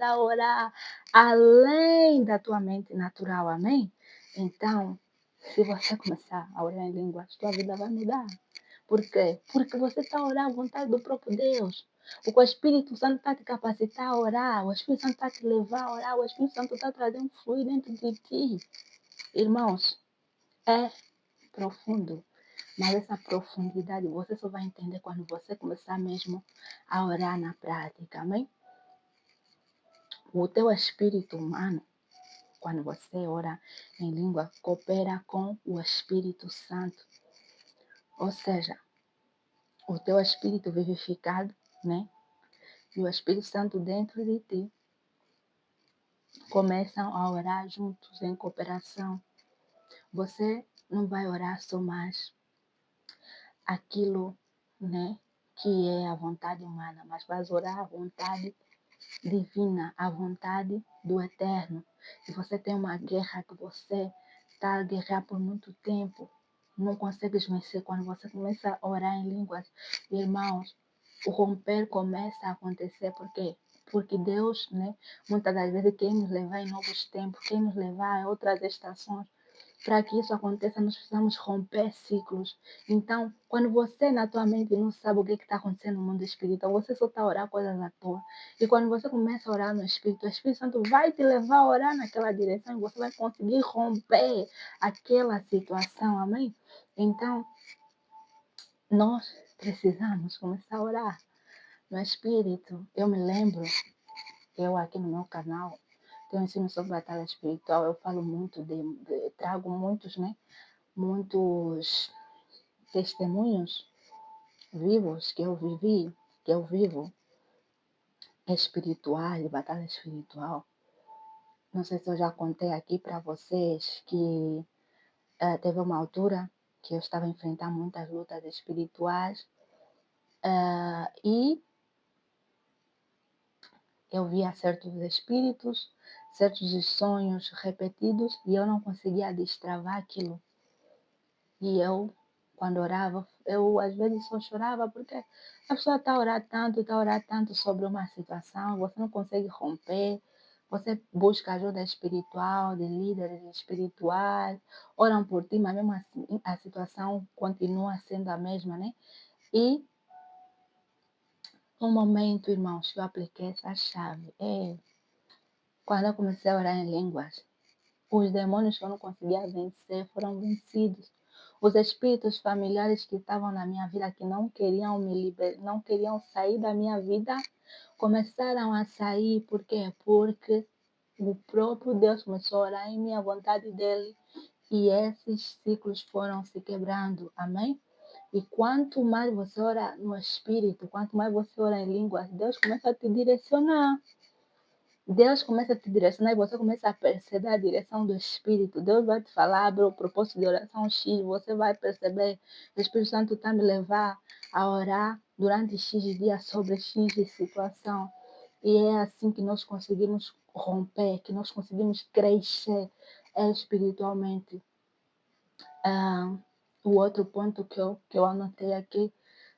começar a orar além da tua mente natural, amém? Então, se você começar a orar em línguas, tua vida vai mudar. Por quê? Porque você está a orar à vontade do próprio Deus. Porque o Espírito Santo está te capacitar a orar, o Espírito Santo está te levar a orar, o Espírito Santo está trazendo fluir dentro de ti. Irmãos, é profundo. Mas essa profundidade você só vai entender quando você começar mesmo a orar na prática, amém? O teu espírito humano, quando você ora em língua, coopera com o Espírito Santo. Ou seja, o teu espírito vivificado, né? E o Espírito Santo dentro de ti começam a orar juntos em cooperação. Você não vai orar só mais aquilo, né, que é a vontade humana, mas vai orar a vontade divina, a vontade do eterno. Se você tem uma guerra que você está a guerrear por muito tempo, não consegues vencer, quando você começa a orar em línguas, irmãos, o romper começa a acontecer. Por quê? Porque Deus, né, muitas das vezes quer nos levar em novos tempos, quer nos levar a outras estações. Para que isso aconteça, nós precisamos romper ciclos. Então, quando você na tua mente não sabe o que está acontecendo no mundo espiritual, você só está a orar coisas à toa. E quando você começa a orar no Espírito, o Espírito Santo vai te levar a orar naquela direção e você vai conseguir romper aquela situação, amém? Então, nós precisamos começar a orar no Espírito. Eu me lembro, eu aqui no meu canal, tenho ensino sobre batalha espiritual, eu falo muito trago muitos, né? Muitos testemunhos vivos que eu vivi, que eu vivo, espirituais, de batalha espiritual. Não sei se eu já contei aqui para vocês que teve uma altura que eu estava enfrentando muitas lutas espirituais e eu via certos espíritos, certos sonhos repetidos e eu não conseguia destravar aquilo. E eu, quando orava, eu às vezes só chorava porque a pessoa está a orar tanto sobre uma situação, você não consegue romper, você busca ajuda espiritual, de líderes espirituais, oram por ti, mas mesmo assim a situação continua sendo a mesma, né? E no momento, irmãos, que eu apliquei essa chave, quando eu comecei a orar em línguas, os demônios que eu não conseguia vencer foram vencidos. Os espíritos familiares que estavam na minha vida, que não queriam não queriam sair da minha vida, começaram a sair. Por quê? Porque o próprio Deus começou a orar em mim, a vontade dele, e esses ciclos foram se quebrando. Amém? E quanto mais você ora no Espírito, quanto mais você ora em línguas, Deus começa a te direcionar. Deus começa a te direcionar e você começa a perceber a direção do Espírito. Deus vai te falar, abre o propósito de oração X, você vai perceber, o Espírito Santo está me levar a orar durante X dias sobre X de situação. E é assim que nós conseguimos romper, que nós conseguimos crescer espiritualmente. O outro ponto que eu anotei aqui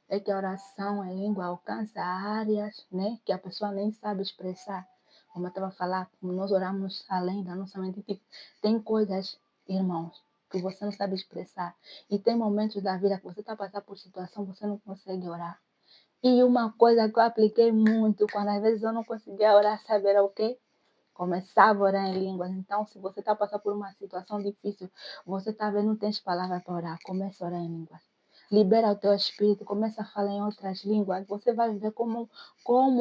é que a oração em língua alcança áreas, né, que a pessoa nem sabe expressar. Como eu estava a falar, nós oramos além da nossa mente. Tipo, tem coisas, irmãos, que você não sabe expressar. E tem momentos da vida que você está passando por situação, você não consegue orar. E uma coisa que eu apliquei muito, quando às vezes eu não conseguia orar, sabe era o quê? Começava a orar em línguas. Então, se você está passando por uma situação difícil, você está vendo, não tem palavras para orar, começa a orar em línguas. Libera o teu espírito, começa a falar em outras línguas. Você vai ver como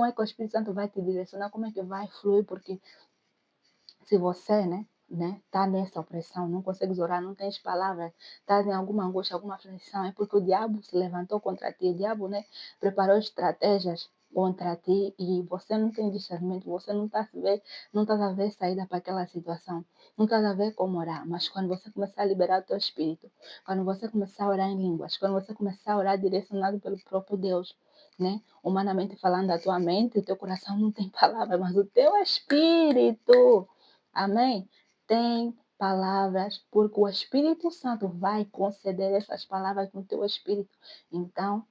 é que o Espírito Santo vai te direcionar, como é que vai fluir, porque se você, tá nessa opressão, não consegues orar, não tens palavras, estás em alguma angústia, alguma aflição, é porque o diabo se levantou contra ti, o diabo, preparou estratégias contra ti e você não tem discernimento, você não está a ver saída para aquela situação, não está a ver como orar, mas quando você começar a liberar o teu espírito, quando você começar a orar em línguas, quando você começar a orar direcionado pelo próprio Deus, humanamente falando, a tua mente, o teu coração não tem palavras, mas o teu espírito, amém? Tem palavras, porque o Espírito Santo vai conceder essas palavras no teu espírito. Então,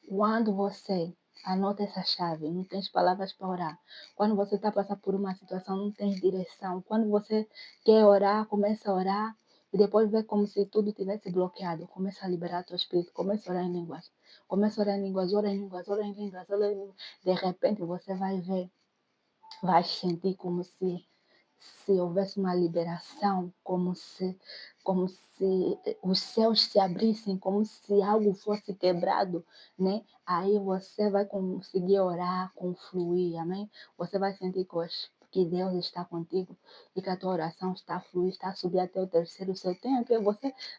quando você Anota essa chave, não tens palavras para orar. Quando você está passando por uma situação, não tens direção. Quando você quer orar, começa a orar e depois vê como se tudo tivesse bloqueado. Começa a liberar teu espírito, começa a orar em línguas. Começa a orar em línguas, ora em línguas, ora em línguas, ora em línguas. De repente você vai ver, vai sentir como se houvesse uma liberação, como se os céus se abrissem, como se algo fosse quebrado, né? Aí você vai conseguir orar com fluir, amém? Você vai sentir que Deus está contigo e que a tua oração está a fluir, está a subir até o terceiro céu. Tem aqui,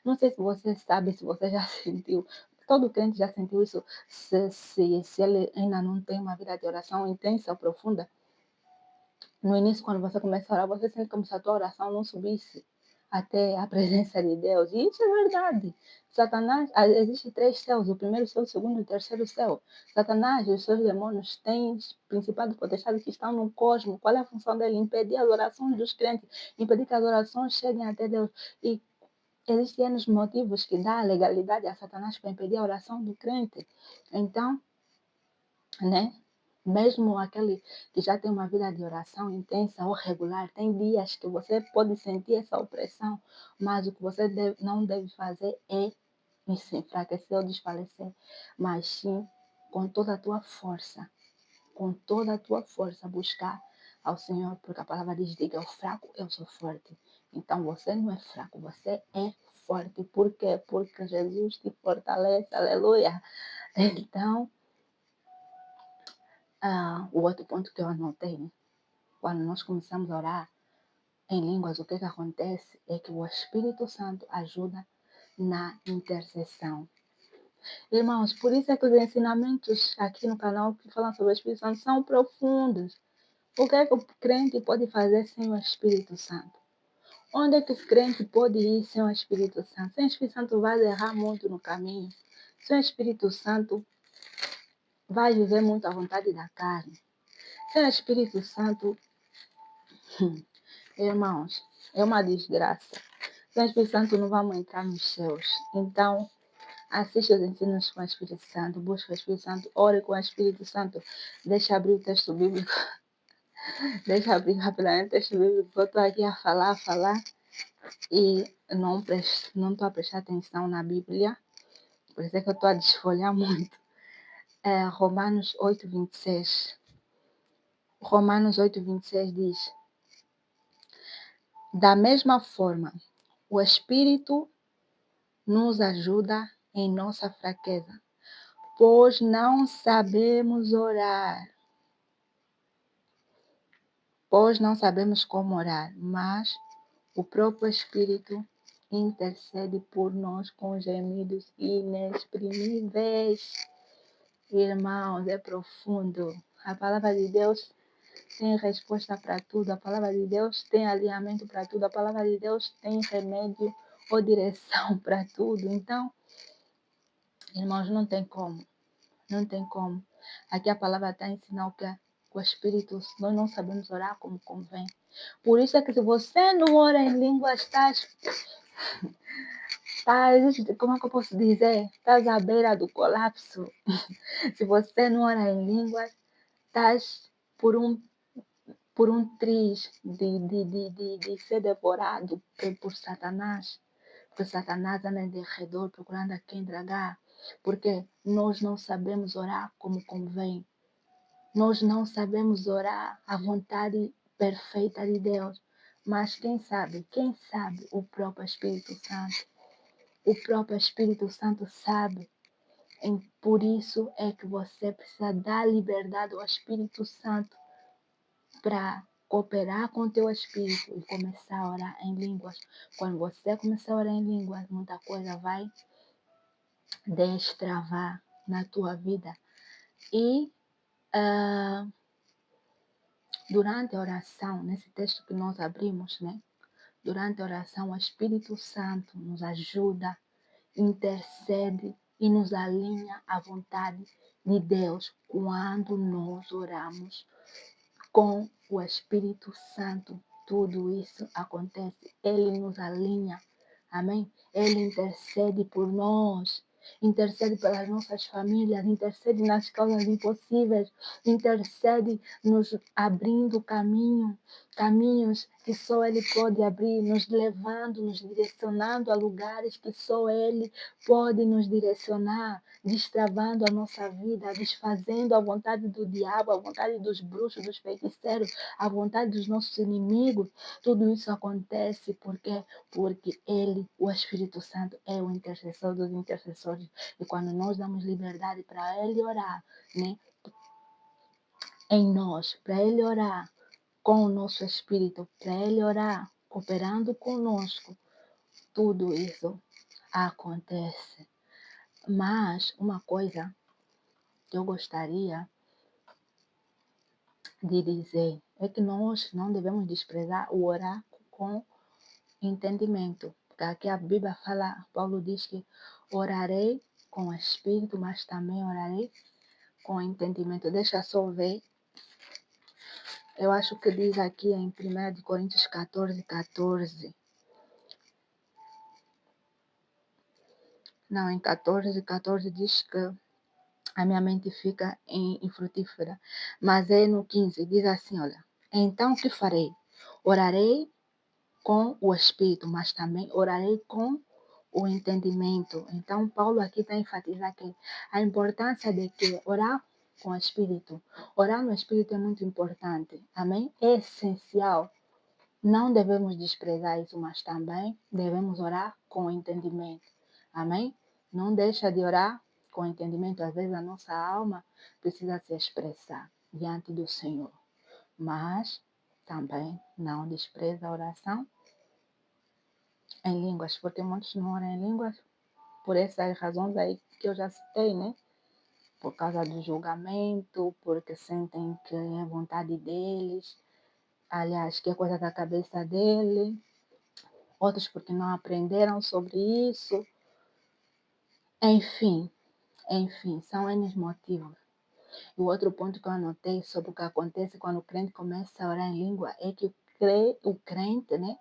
não sei se você sabe, se você já sentiu, todo crente já sentiu isso, se ele ainda não tem uma vida de oração intensa, profunda, no início, quando você começa a orar, você sente como se a tua oração não subisse até a presença de Deus. E isso é verdade. Satanás, existem três céus, o primeiro céu, o segundo e o terceiro céu. Satanás e os seus demônios têm principados potestades que estão no cosmos. Qual é a função dele? Impedir as orações dos crentes, impedir que as orações cheguem até Deus. E existem N motivos que dão legalidade a Satanás para impedir a oração do crente. Então, né? Mesmo aquele que já tem uma vida de oração intensa ou regular, tem dias que você pode sentir essa opressão, mas o que você não deve fazer é se enfraquecer ou desfalecer, mas sim, com toda a tua força, com toda a tua força, buscar ao Senhor, porque a palavra diz: diga ao fraco, eu sou forte. Então você não é fraco, você é forte. Por quê? Porque Jesus te fortalece, aleluia. Então, o outro ponto que eu anotei, né? Quando nós começamos a orar em línguas, o que acontece é que o Espírito Santo ajuda na intercessão. Irmãos, por isso é que os ensinamentos aqui no canal que falam sobre o Espírito Santo são profundos. O que é que o crente pode fazer sem o Espírito Santo? Onde é que o crente pode ir sem o Espírito Santo? Sem o Espírito Santo vai errar muito no caminho. Sem o Espírito Santo vai viver muito à vontade da carne. Sem o Espírito Santo, irmãos, é uma desgraça. Sem o Espírito Santo não vamos entrar nos céus. Então, assista os ensinos com o Espírito Santo, busca o Espírito Santo, ore com o Espírito Santo. Deixa abrir o texto bíblico. Deixa abrir rapidamente o texto bíblico. Eu estou aqui a falar e não estou a prestar atenção na Bíblia. Por isso é que eu estou a desfolhar muito. Romanos 8:26. Romanos 8:26 diz: da mesma forma, o Espírito nos ajuda em nossa fraqueza, pois não sabemos orar, pois não sabemos como orar, mas o próprio Espírito intercede por nós com gemidos inexprimíveis. Irmãos, é profundo. A palavra de Deus tem resposta para tudo. A palavra de Deus tem alinhamento para tudo. A palavra de Deus tem remédio ou direção para tudo. Então, irmãos, não tem como. Não tem como. Aqui a palavra está ensinando que o Espírito, nós não sabemos orar como convém. Por isso é que se você não ora em línguas, como é que eu posso dizer? Estás à beira do colapso. Se você não ora em línguas, estás por um triz de ser devorado por Satanás. Porque Satanás anda em derredor procurando a quem dragar. Porque nós não sabemos orar como convém. Nós não sabemos orar a vontade perfeita de Deus. Mas quem sabe? Quem sabe? O próprio Espírito Santo. O próprio Espírito Santo sabe. Por isso é que você precisa dar liberdade ao Espírito Santo para cooperar com o teu espírito e começar a orar em línguas. Quando você começar a orar em línguas, muita coisa vai destravar na tua vida. E durante a oração, nesse texto que nós abrimos, né? Durante a oração, o Espírito Santo nos ajuda, intercede e nos alinha à vontade de Deus quando nós oramos com o Espírito Santo. Tudo isso acontece. Ele nos alinha. Amém? Ele intercede por nós. intercede pelas nossas famílias, intercede nas causas impossíveis, intercede nos abrindo caminhos que só Ele pode abrir, nos levando, nos direcionando a lugares que só Ele pode nos direcionar, destravando a nossa vida, desfazendo a vontade do diabo, a vontade dos bruxos, dos feiticeiros, a vontade dos nossos inimigos. Tudo isso acontece porque Ele, o Espírito Santo, é o intercessor dos intercessores. E quando nós damos liberdade para Ele orar, né, em nós, para Ele orar com o nosso espírito, para Ele orar cooperando conosco, tudo isso acontece. Mas uma coisa que eu gostaria de dizer é que nós não devemos desprezar o orar com entendimento. Porque aqui a Bíblia fala, Paulo diz que orarei com o espírito, mas também orarei com entendimento. Deixa só ver. Eu acho que diz aqui em 1 Coríntios 14:14. Não, em 14:14 diz que a minha mente fica infrutífera. Mas é no 15, diz assim, olha. Então o que farei? Orarei com o espírito, mas também orarei com o entendimento. Então, Paulo aqui está a enfatizar que a importância de que orar com o espírito, orar no espírito é muito importante, amém? É essencial. Não devemos desprezar isso, mas também devemos orar com entendimento, amém? Não deixa de orar com entendimento. Às vezes a nossa alma precisa se expressar diante do Senhor, mas também não despreza a oração em línguas, porque muitos não oram em línguas por essas razões aí que eu já citei, né? Por causa do julgamento, porque sentem que é vontade deles, aliás, que é coisa da cabeça dele, outros porque não aprenderam sobre isso, enfim, são N motivos. E o outro ponto que eu anotei sobre o que acontece quando o crente começa a orar em língua é que o crente, né,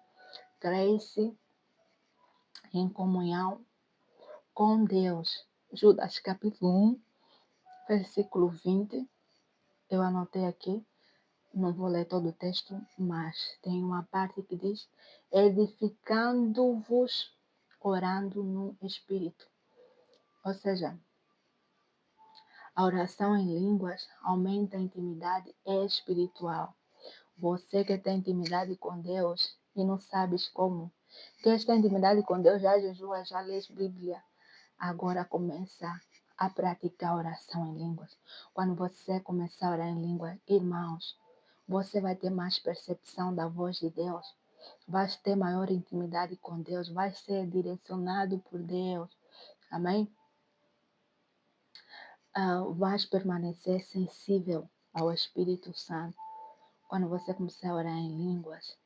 cresce em comunhão com Deus. Judas capítulo 1, versículo 20, eu anotei aqui, não vou ler todo o texto, mas tem uma parte que diz: edificando-vos, orando no Espírito. Ou seja, a oração em línguas aumenta a intimidade espiritual. Você que tem intimidade com Deus e não sabes como, queres ter intimidade com Deus, já jejua, já lês Bíblia, agora começa a praticar oração em línguas. Quando você começar a orar em línguas, irmãos, você vai ter mais percepção da voz de Deus, vai ter maior intimidade com Deus, vai ser direcionado por Deus. Amém? Vais permanecer sensível ao Espírito Santo. Quando você começar a orar em línguas,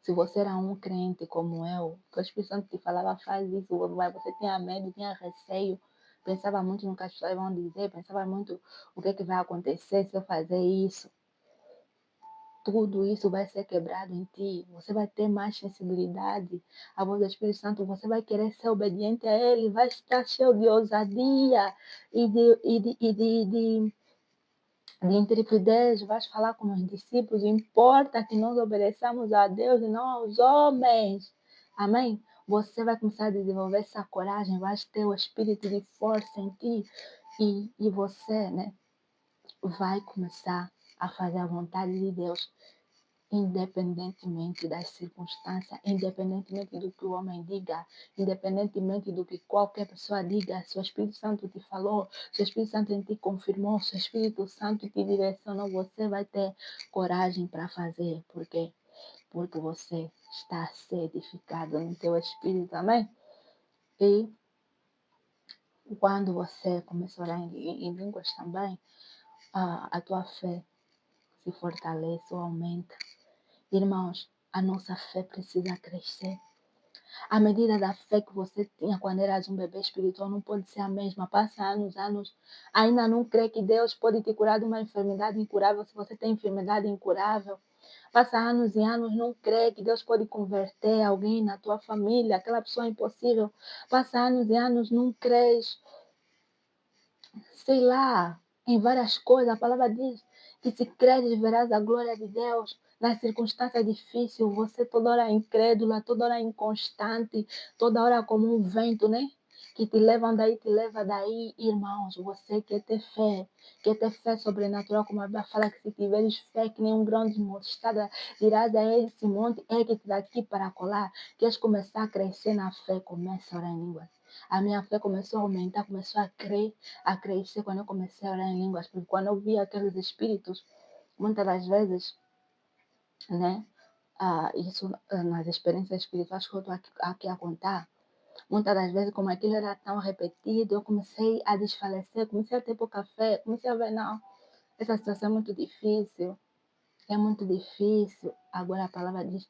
se você era um crente como eu, que o Espírito Santo te falava, faz isso, você tinha medo, tinha receio, pensava muito no que as pessoas vão dizer, pensava muito o que vai acontecer se eu fazer isso. Tudo isso vai ser quebrado em ti. Você vai ter mais sensibilidade à voz do Espírito Santo. Você vai querer ser obediente a Ele. Vai estar cheio de ousadia e de intrepidez. Vai falar com os discípulos. Importa que nós obedeçamos a Deus e não aos homens. Amém? Você vai começar a desenvolver essa coragem. Vai ter o espírito de força em ti. E você, né, vai começar a fazer a vontade de Deus, independentemente das circunstâncias, independentemente do que o homem diga, independentemente do que qualquer pessoa diga. Se o Espírito Santo te falou, se o Espírito Santo te confirmou, se o Espírito Santo te direcionou, você vai ter coragem para fazer. Por quê? Porque você está a ser edificado no teu espírito, amém? E quando você começa a orar em línguas também, a tua fé se fortalece ou aumenta. Irmãos, a nossa fé precisa crescer. A medida da fé que você tinha quando eras um bebê espiritual não pode ser a mesma. Passa anos, ainda não crê que Deus pode te curar de uma enfermidade incurável se você tem enfermidade incurável. Passa anos e anos, não crê que Deus pode converter alguém na tua família, aquela pessoa é impossível. Passa anos e anos, não crês, sei lá, em várias coisas. A palavra diz que se creres, verás a glória de Deus. Nas circunstâncias difíceis, você toda hora é incrédula, toda hora é inconstante, toda hora como um vento, né? Que te levam daí, te leva daí, irmãos. Você quer ter fé sobrenatural, como a Bíblia fala que se tiveres fé que nem um grão de mostarda, dirás a esse monte, ergue-te daqui para colar. Queres começar a crescer na fé, começa a orar em línguas. A minha fé começou a aumentar, começou a crescer quando eu comecei a orar em línguas, porque quando eu via aqueles espíritos, muitas das vezes, né, isso nas experiências espirituais que eu estou aqui a contar, muitas das vezes, como aquilo era tão repetido, eu comecei a desfalecer, comecei a ter pouca fé, comecei a ver, não, essa situação é muito difícil. Agora a palavra diz,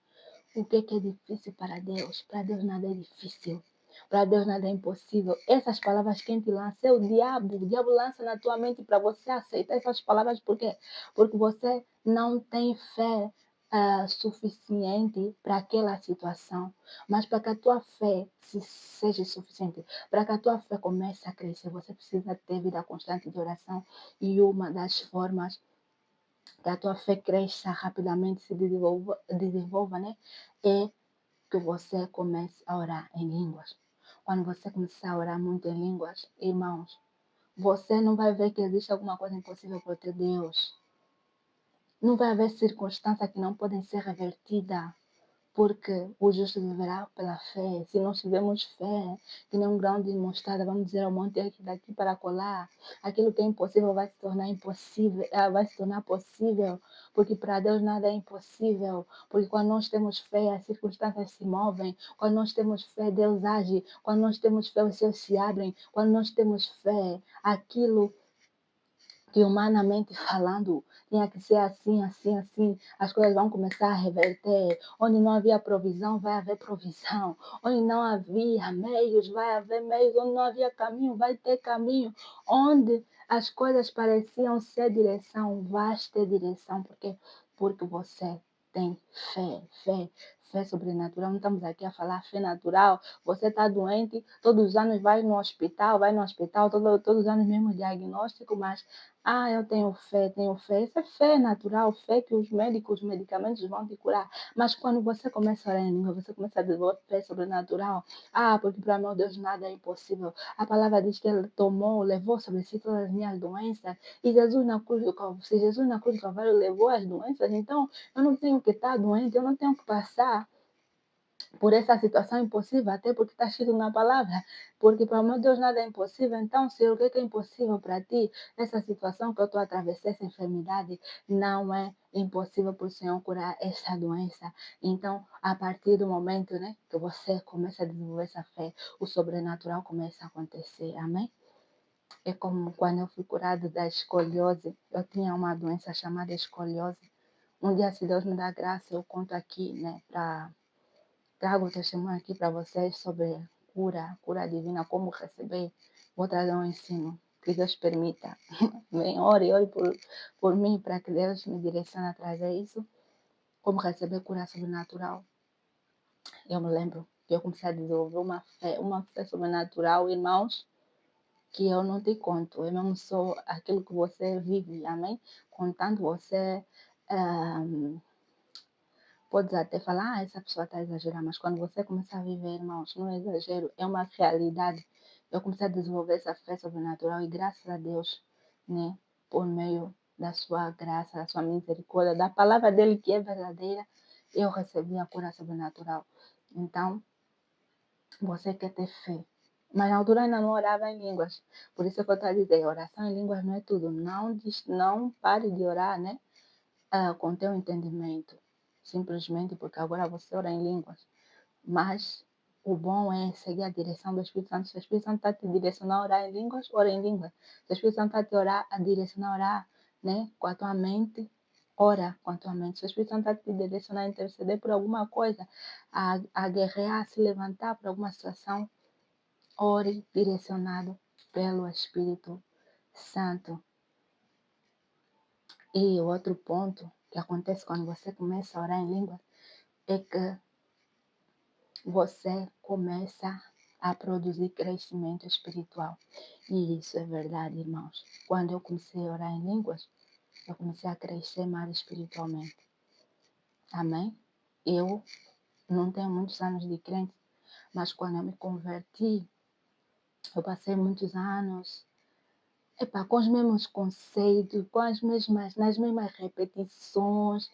o que é difícil para Deus? Para Deus nada é difícil. Para Deus nada é impossível. Essas palavras quem te lança é o diabo. O diabo lança na tua mente para você aceitar essas palavras. Por quê? Porque você não tem fé suficiente para aquela situação. Mas para que a tua fé seja suficiente, para que a tua fé comece a crescer, você precisa ter vida constante de oração. E uma das formas que a tua fé cresça rapidamente, se desenvolva, né? É que você comece a orar em línguas. Quando você começar a orar muito em línguas, irmãos, você não vai ver que existe alguma coisa impossível para o teu Deus. Não vai haver circunstâncias que não podem ser revertidas. Porque o justo viverá pela fé. Se nós tivermos fé, que nem um grão de mostarda, vamos dizer ao monte aqui daqui para colar, aquilo que é impossível vai se tornar impossível, vai se tornar possível, porque para Deus nada é impossível. Porque quando nós temos fé, as circunstâncias se movem. Quando nós temos fé, Deus age. Quando nós temos fé, os céus se abrem. Quando nós temos fé, aquilo que humanamente falando tinha que ser assim, assim, assim, as coisas vão começar a reverter. Onde não havia provisão, vai haver provisão. Onde não havia meios, vai haver meios. Onde não havia caminho, vai ter caminho. Onde as coisas pareciam ser direção, vai ter direção. Por quê? Porque você tem fé sobrenatural. Não estamos aqui a falar fé natural. Você está doente, todos os anos vai no hospital, todos os anos mesmo diagnóstico, mas eu tenho fé, tenho fé. Isso é fé natural, fé que os médicos, os medicamentos vão te curar. Mas quando você começa a orar em língua, você começa a desenvolver fé sobrenatural. Porque para meu Deus nada é impossível. A palavra diz que Ele tomou, levou sobre si todas as minhas doenças. E Jesus na cruz do Calvário, se Jesus na cruz do Calvário levou as doenças, então eu não tenho que estar doente, eu não tenho que passar por essa situação impossível, até porque está escrito na palavra. Porque para o meu Deus nada é impossível. Então, se o que é impossível para ti, essa situação que eu estou atravessando, essa enfermidade, não é impossível para o Senhor curar essa doença. Então, a partir do momento, né, que você começa a desenvolver essa fé, o sobrenatural começa a acontecer. Amém? É como quando eu fui curada da escoliose. Eu tinha uma doença chamada escoliose. Um dia, se Deus me dá graça, eu conto aqui, né, trago o testemunho aqui para vocês sobre cura divina, como receber. Vou trazer um ensino, que Deus permita. Bem, ore por mim, para que Deus me direcione a trazer isso. Como receber cura sobrenatural. Eu me lembro que eu comecei a desenvolver uma fé sobrenatural, irmãos, que eu não te conto. Eu não sou aquilo que você vive, amém? Contando você. Podes até falar, essa pessoa está exagerando, mas quando você começar a viver, irmãos, não é exagero, é uma realidade. Eu comecei a desenvolver essa fé sobrenatural e graças a Deus, né, por meio da sua graça, da sua misericórdia, da palavra dele que é verdadeira, eu recebi a cura sobrenatural. Então, você quer ter fé. Mas na altura ainda não orava em línguas. Por isso que eu estou a dizer, oração em línguas não é tudo. Não pare de orar, né? Com teu entendimento, simplesmente porque agora você ora em línguas. Mas o bom é seguir a direção do Espírito Santo. Se o Espírito Santo está te direcionando a orar em línguas, ora em línguas. Se o Espírito Santo está a direcionar a orar, né, com a tua mente, ora com a tua mente. Se o Espírito Santo está te direcionando a interceder por alguma coisa, a guerrear, a se levantar por alguma situação, ore direcionado pelo Espírito Santo. E o outro ponto que acontece quando você começa a orar em línguas é que você começa a produzir crescimento espiritual. E isso é verdade, irmãos. Quando eu comecei a orar em línguas, eu comecei a crescer mais espiritualmente. Amém? Eu não tenho muitos anos de crente, mas quando eu me converti, eu passei muitos anos com os mesmos conceitos, nas mesmas repetições,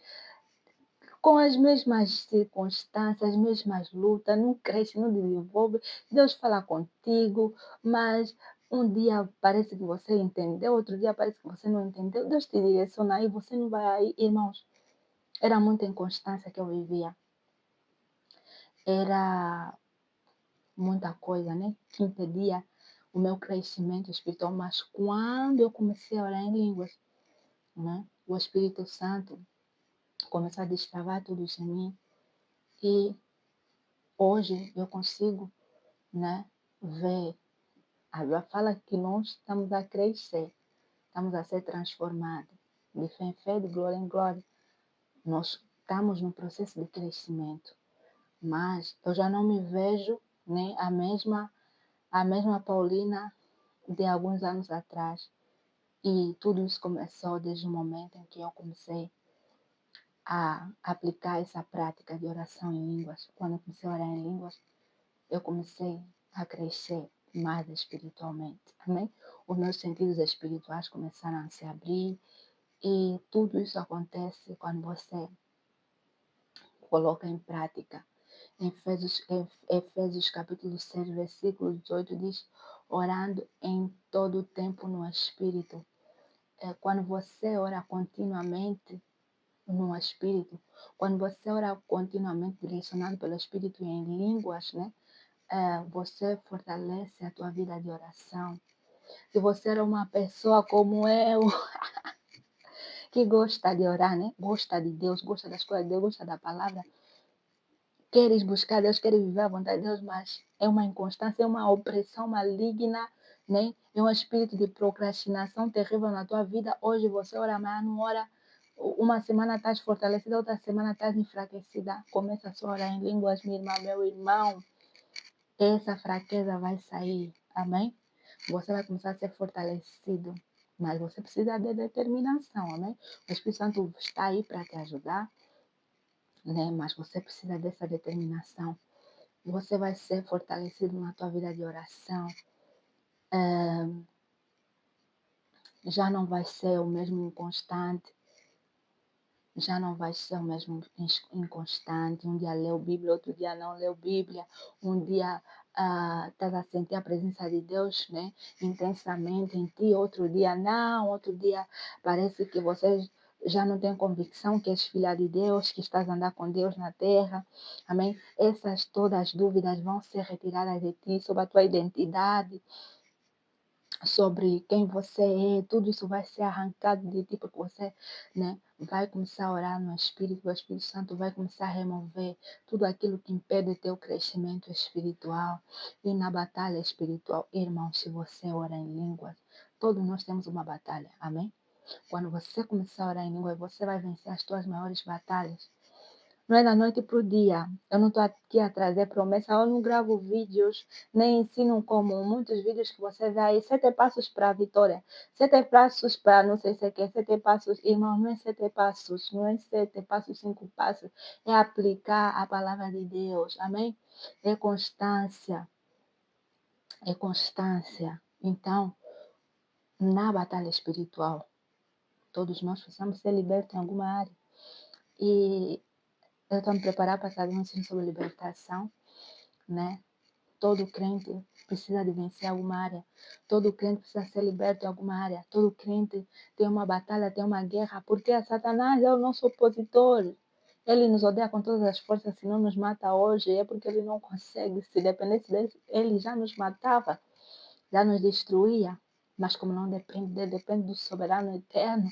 com as mesmas circunstâncias, as mesmas lutas, não cresce, não desenvolve. Deus fala contigo, mas um dia parece que você entendeu, outro dia parece que você não entendeu. Deus te direciona e você não vai aí, irmãos. Era muita inconstância que eu vivia. Era muita coisa, né? Que impedia o meu crescimento espiritual. Mas quando eu comecei a orar em línguas, né? O Espírito Santo começou a destravar tudo isso em mim. E hoje eu consigo, né, ver. A Bíblia fala que nós estamos a crescer, estamos a ser transformados. De fé em fé, de glória em glória. Nós estamos num processo de crescimento. Mas eu já não me vejo, né, a mesma Paulina de alguns anos atrás. E tudo isso começou desde o momento em que eu comecei a aplicar essa prática de oração em línguas. Quando eu comecei a orar em línguas, eu comecei a crescer mais espiritualmente. Amém? Os meus sentidos espirituais começaram a se abrir e tudo isso acontece quando você coloca em prática. Em Efésios capítulo 6, versículo 18 diz: orando em todo o tempo no Espírito. Quando você ora continuamente no Espírito, quando você ora continuamente direcionado pelo Espírito em línguas, né? Você fortalece a tua vida de oração. Se você era uma pessoa como eu, que gosta de orar, né? Gosta de Deus, gosta das coisas de Deus, gosta da palavra, queres buscar Deus, queres viver a vontade de Deus, mas é uma inconstância, é uma opressão maligna, né? É um espírito de procrastinação terrível na tua vida. Hoje você ora, amanhã não ora. Uma semana estás fortalecida, outra semana estás enfraquecida. Começa a só orar em línguas, minha irmã, meu irmão. Essa fraqueza vai sair. Amém? Você vai começar a ser fortalecido. Mas você precisa de determinação, amém? O Espírito Santo está aí para te ajudar, né? Mas você precisa dessa determinação. Você vai ser fortalecido na tua vida de oração. Já não vai ser o mesmo inconstante. Já não vai ser o mesmo inconstante. Um dia leu Bíblia, outro dia não leu Bíblia. Um dia estás a sentir a presença de Deus, né, intensamente em ti, outro dia não, outro dia parece que você já não tem convicção que és filha de Deus, que estás a andar com Deus na terra. Amém? Essas todas as dúvidas vão ser retiradas de ti sobre a tua identidade, sobre quem você é, tudo isso vai ser arrancado de ti, porque você, né, vai começar a orar no Espírito, o Espírito Santo vai começar a remover tudo aquilo que impede o teu crescimento espiritual. E na batalha espiritual, irmão, se você ora em línguas, todos nós temos uma batalha, amém? Quando você começar a orar em línguas, você vai vencer as tuas maiores batalhas. Não é da noite para o dia. Eu não estou aqui a trazer promessa, eu não gravo vídeos, nem ensino como muitos vídeos que você vê aí, 7 passos para a vitória, 7 passos para não sei se é que, 7 passos, irmão, não é 7 passos, não é 7 passos, 5 passos, é aplicar a palavra de Deus, amém? É constância, é constância. Então, na batalha espiritual, todos nós precisamos ser libertos em alguma área. E eu estou me preparando para fazer um ensino sobre libertação, né? Todo crente precisa de vencer alguma área. Todo crente precisa ser liberto em alguma área. Todo crente tem uma batalha, tem uma guerra, porque a Satanás é o nosso opositor. Ele nos odeia com todas as forças, se não nos mata hoje, é porque ele não consegue. Se dependesse dele, ele já nos matava, já nos destruía. Mas como não depende dele, depende do soberano eterno,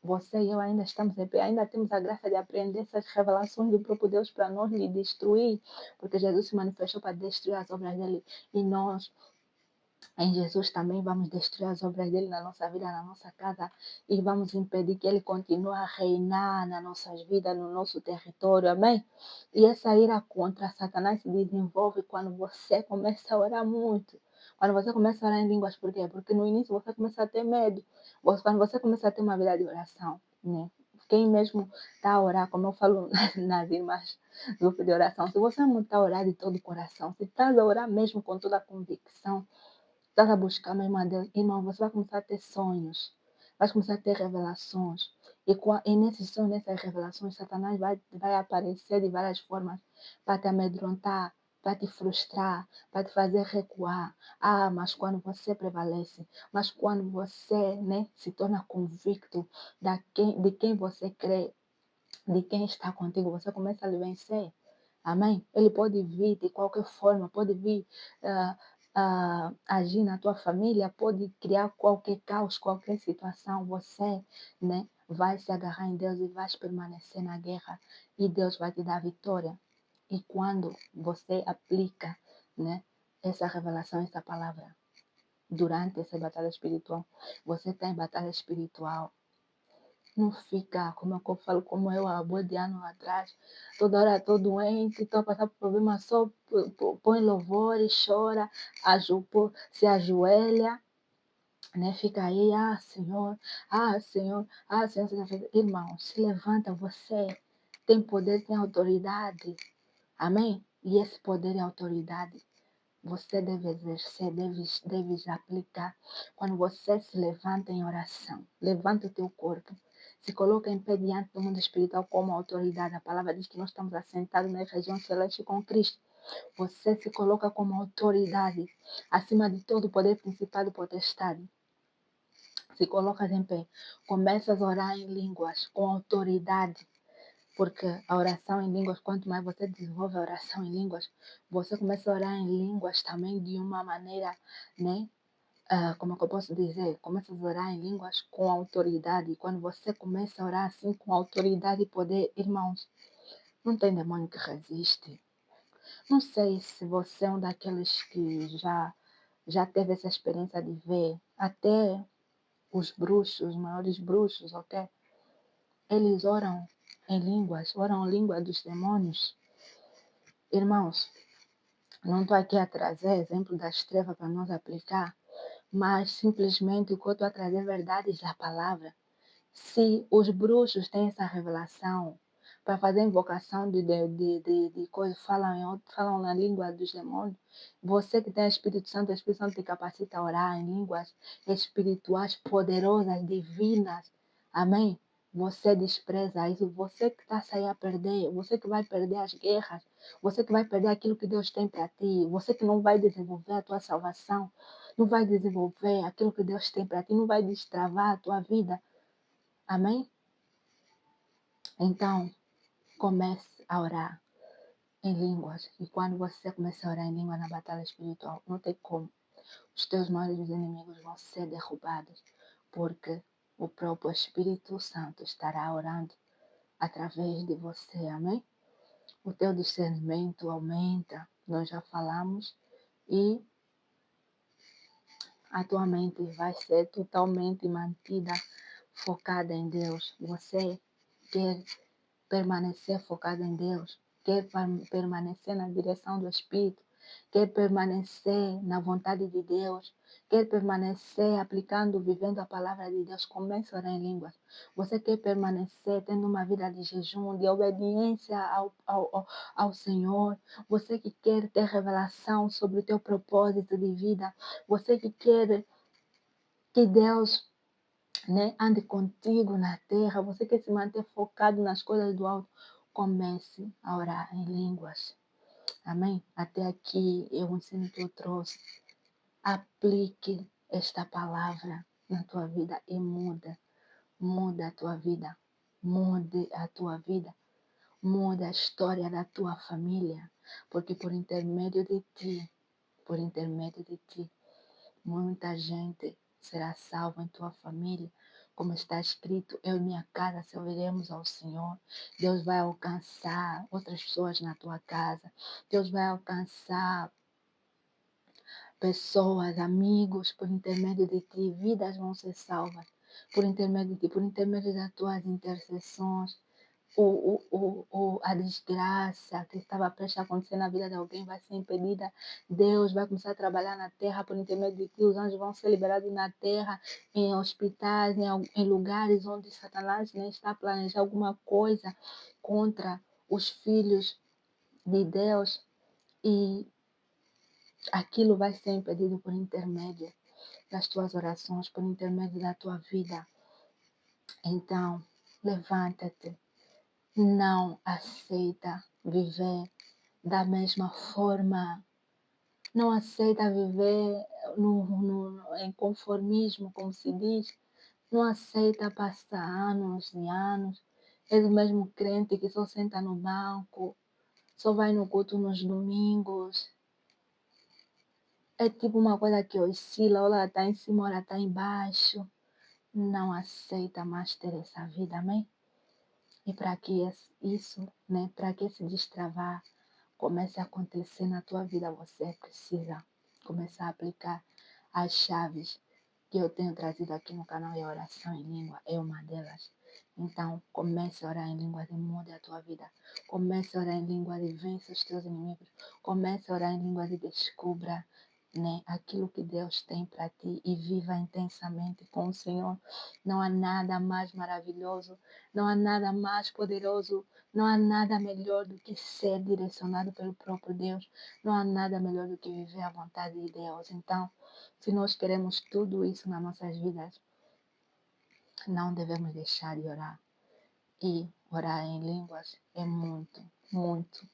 você e eu ainda estamos em pé, ainda temos a graça de aprender essas revelações do próprio Deus para nós lhe destruir, porque Jesus se manifestou para destruir as obras dele e nós Em Jesus também vamos destruir as obras dele na nossa vida, na nossa casa, e vamos impedir que ele continue a reinar nas nossas vidas, no nosso território, amém? E essa ira contra Satanás se desenvolve quando você começa a orar muito. Quando você começa a orar em línguas, por quê? Porque no início você começa a ter medo. Quando você começa a ter uma vida de oração, né? Quem mesmo está a orar, como eu falo nas irmãs do grupo de oração, se você não está a orar de todo o coração, se está a orar mesmo com toda a convicção, estás a buscar mesmo a Deus, irmão, você vai começar a ter sonhos, vai começar a ter revelações. E nesses sonhos, nessas revelações, Satanás vai aparecer de várias formas para te amedrontar, para te frustrar, para te fazer recuar. Ah, mas quando você prevalece, mas quando você, né, se torna convicto de quem você crê, de quem está contigo, você começa a lhe vencer. Amém? Ele pode vir de qualquer forma, pode vir agir na tua família, pode criar qualquer caos, qualquer situação. Você, né, vai se agarrar em Deus e vai permanecer na guerra e Deus vai te dar vitória. E quando você aplica, né, essa revelação, essa palavra, durante essa batalha espiritual, você está em batalha espiritual. Não fica, como eu falo, como eu há boa de anos atrás, toda hora estou doente, estou a passar por problema, só põe louvor e chora, se ajoelha, né? Fica aí, Senhor, Senhor, Senhor. Irmão, se levanta, você tem poder, tem autoridade, amém? E esse poder e autoridade você deve exercer, deve aplicar. Quando você se levanta em oração, levanta o teu corpo, se coloca em pé diante do mundo espiritual como autoridade. A palavra diz que nós estamos assentados na região celeste com Cristo. Você se coloca como autoridade, acima de todo poder, principado e potestade. Se colocas em pé, começas a orar em línguas com autoridade. Porque a oração em línguas, quanto mais você desenvolve a oração em línguas, você começa a orar em línguas também de uma maneira, né? Como é que eu posso dizer? Começa a orar em línguas com autoridade. Quando você começa a orar assim com autoridade e poder, irmãos, não tem demônio que resiste. Não sei se você é um daqueles que já teve essa experiência de ver até os bruxos, os maiores bruxos, ok? Eles oram em línguas, oram a língua dos demônios. Irmãos, não estou aqui a trazer exemplo das trevas para nós aplicar, mas simplesmente o que eu estou a trazer verdades da palavra. Se os bruxos têm essa revelação para fazer invocação de coisas, falam na língua dos demônios, você que tem o Espírito Santo te capacita a orar em línguas espirituais poderosas, divinas. Amém? Você despreza isso, você que está a sair a perder, você que vai perder as guerras, você que vai perder aquilo que Deus tem para ti, você que não vai desenvolver a tua salvação, não vai desenvolver aquilo que Deus tem para ti, não vai destravar a tua vida. Amém? Então, comece a orar em línguas. E quando você começa a orar em língua na batalha espiritual, não tem como. Os teus maiores inimigos vão ser derrubados, porque o próprio Espírito Santo estará orando através de você. Amém? O teu discernimento aumenta, nós já falamos, e a tua mente vai ser totalmente mantida focada em Deus. Você quer permanecer focado em Deus, quer permanecer na direção do Espírito, quer permanecer na vontade de Deus, quer permanecer aplicando, vivendo a palavra de Deus, comece a orar em línguas. Você quer permanecer tendo uma vida de jejum, de obediência ao Senhor. Você que quer ter revelação sobre o teu propósito de vida. Você que quer que Deus, né, ande contigo na terra, você quer se manter focado nas coisas do alto, comece a orar em línguas. Amém? Até aqui eu ensino que eu trouxe. Aplique esta palavra na tua vida e muda a tua vida, mude a tua vida, muda a história da tua família, porque por intermédio de ti, muita gente será salva em tua família. Como está escrito, eu e minha casa serviremos ao Senhor. Deus vai alcançar outras pessoas na tua casa. Deus vai alcançar pessoas, amigos, por intermédio de ti, vidas vão ser salvas, por intermédio de ti, por intermédio das tuas intercessões. A desgraça que estava prestes a acontecer na vida de alguém vai ser impedida. Deus vai começar a trabalhar na terra por intermédio de ti. Os anjos vão ser liberados na terra, em hospitais, em lugares onde Satanás nem está planejando alguma coisa contra os filhos de Deus. E aquilo vai ser impedido por intermédio das tuas orações, por intermédio da tua vida. Então, levanta-te. Não aceita viver da mesma forma. Não aceita viver em conformismo, como se diz. Não aceita passar anos e anos. É o mesmo crente que só senta no banco, só vai no culto nos domingos. É tipo uma coisa que oscila, ou ela está em cima, ou ela está embaixo. Não aceita mais ter essa vida, amém? E para que isso, né, para que esse destravar comece a acontecer na tua vida, você precisa começar a aplicar as chaves que eu tenho trazido aqui no canal, e a oração em língua é uma delas. Então, comece a orar em língua e mude a tua vida. Comece a orar em língua e vença os teus inimigos. Comece a orar em língua e descubra, né, aquilo que Deus tem para ti e viva intensamente com o Senhor. Não há nada mais maravilhoso, não há nada mais poderoso, não há nada melhor do que ser direcionado pelo próprio Deus. Não há nada melhor do que viver a vontade de Deus. Então, se nós queremos tudo isso nas nossas vidas, não devemos deixar de orar. E orar em línguas é muito, muito,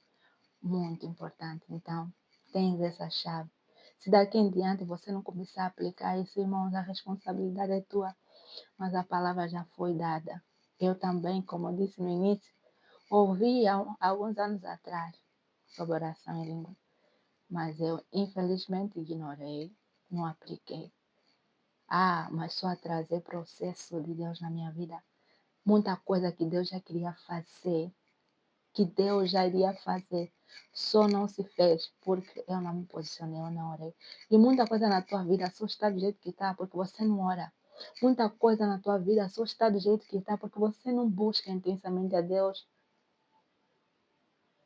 muito importante. Então, tens essa chave. Se daqui em diante você não começar a aplicar isso, irmãos, a responsabilidade é tua, mas a palavra já foi dada. Eu também, como eu disse no início, ouvi há alguns anos atrás sobre oração em língua, mas eu infelizmente ignorei, não apliquei. Mas só a trazer processo de Deus na minha vida. Muita coisa que Deus já queria fazer, que Deus já iria fazer, só não se fez porque eu não me posicionei, eu não orei. E muita coisa na tua vida só está do jeito que está porque você não ora. Muita coisa na tua vida só está do jeito que está porque você não busca intensamente a Deus.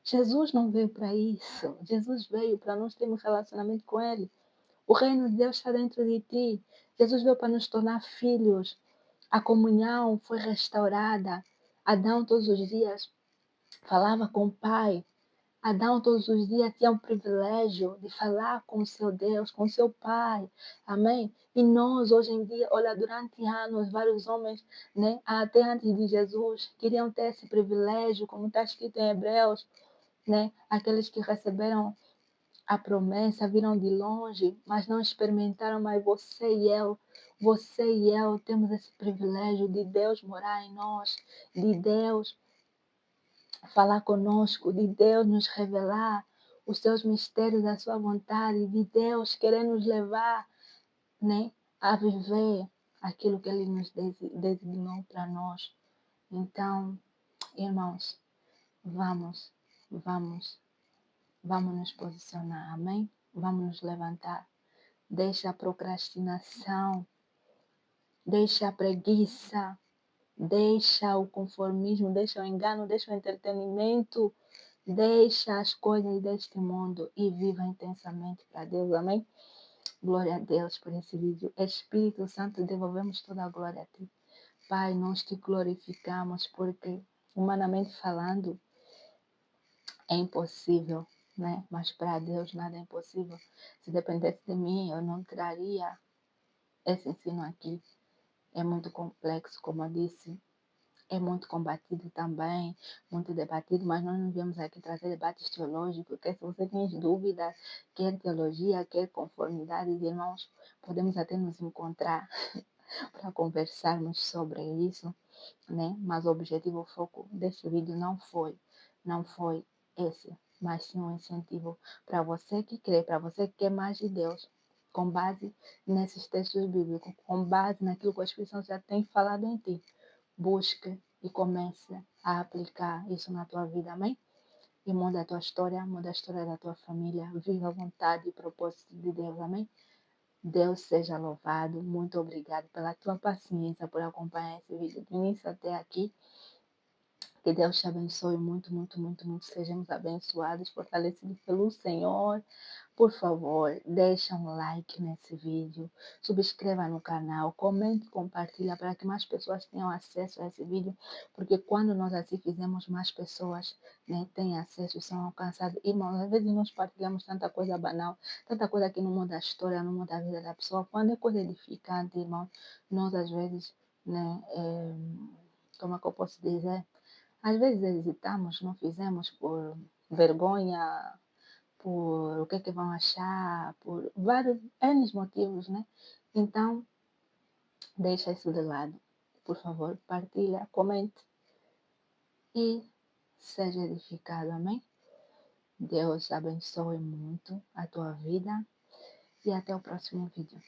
Jesus não veio para isso. Jesus veio para nós termos relacionamento com Ele. O reino de Deus está dentro de ti. Jesus veio para nos tornar filhos. A comunhão foi restaurada. Adão todos os dias falava com o Pai. Adão todos os dias tinha o privilégio de falar com o seu Deus, com o seu Pai. Amém? E nós, hoje em dia, olha, durante anos, vários homens, né, até antes de Jesus, queriam ter esse privilégio, como está escrito em Hebreus, né? Aqueles que receberam a promessa, viram de longe, mas não experimentaram, mas você e eu temos esse privilégio de Deus morar em nós, de Deus falar conosco, de Deus nos revelar os seus mistérios da sua vontade, de Deus querer nos levar, né, a viver aquilo que Ele nos designou para nós. Então, irmãos, vamos, vamos, vamos nos posicionar, amém? Vamos nos levantar. Deixa a procrastinação, deixa a preguiça, deixa o conformismo, deixa o engano, deixa o entretenimento, deixa as coisas deste mundo e viva intensamente para Deus, amém? Glória a Deus por esse vídeo. Espírito Santo, devolvemos toda a glória a Ti. Pai, nós Te glorificamos porque, humanamente falando, é impossível, né? Mas para Deus nada é impossível. Se dependesse de mim, eu não traria esse ensino aqui. É muito complexo, como eu disse. É muito combatido também, muito debatido, mas nós não viemos aqui trazer debates teológicos, porque se você tem dúvidas, quer teologia, quer conformidade, irmãos, podemos até nos encontrar para conversarmos sobre isso, né? Mas o objetivo, o foco deste vídeo não foi esse, mas sim um incentivo para você que crê, para você que quer mais de Deus, com base nesses textos bíblicos, com base naquilo que o Espírito Santo já tem falado em ti. Busque e comece a aplicar isso na tua vida, amém? e muda a tua história, muda a história da tua família. Viva a vontade e propósito de Deus, amém? Deus seja louvado. Muito obrigado pela tua paciência, por acompanhar esse vídeo do início até aqui. Que Deus te abençoe muito, muito, muito, muito. Sejamos abençoados, fortalecidos pelo Senhor. Por favor, deixa um like nesse vídeo, subscreva no canal, comente, compartilha para que mais pessoas tenham acesso a esse vídeo, porque quando nós assim fizemos, mais pessoas, né, têm acesso, são alcançadas. Irmãos, às vezes nós partilhamos tanta coisa banal, tanta coisa que não muda a história, não muda a vida da pessoa. Quando é coisa edificante, irmão, nós às vezes, né, como é que eu posso dizer? Às vezes hesitamos, não fizemos por vergonha, por o que é que vão achar, por vários N motivos, né? Então, deixa isso de lado. Por favor, partilha, comente e seja edificado, amém? Deus abençoe muito a tua vida e até o próximo vídeo.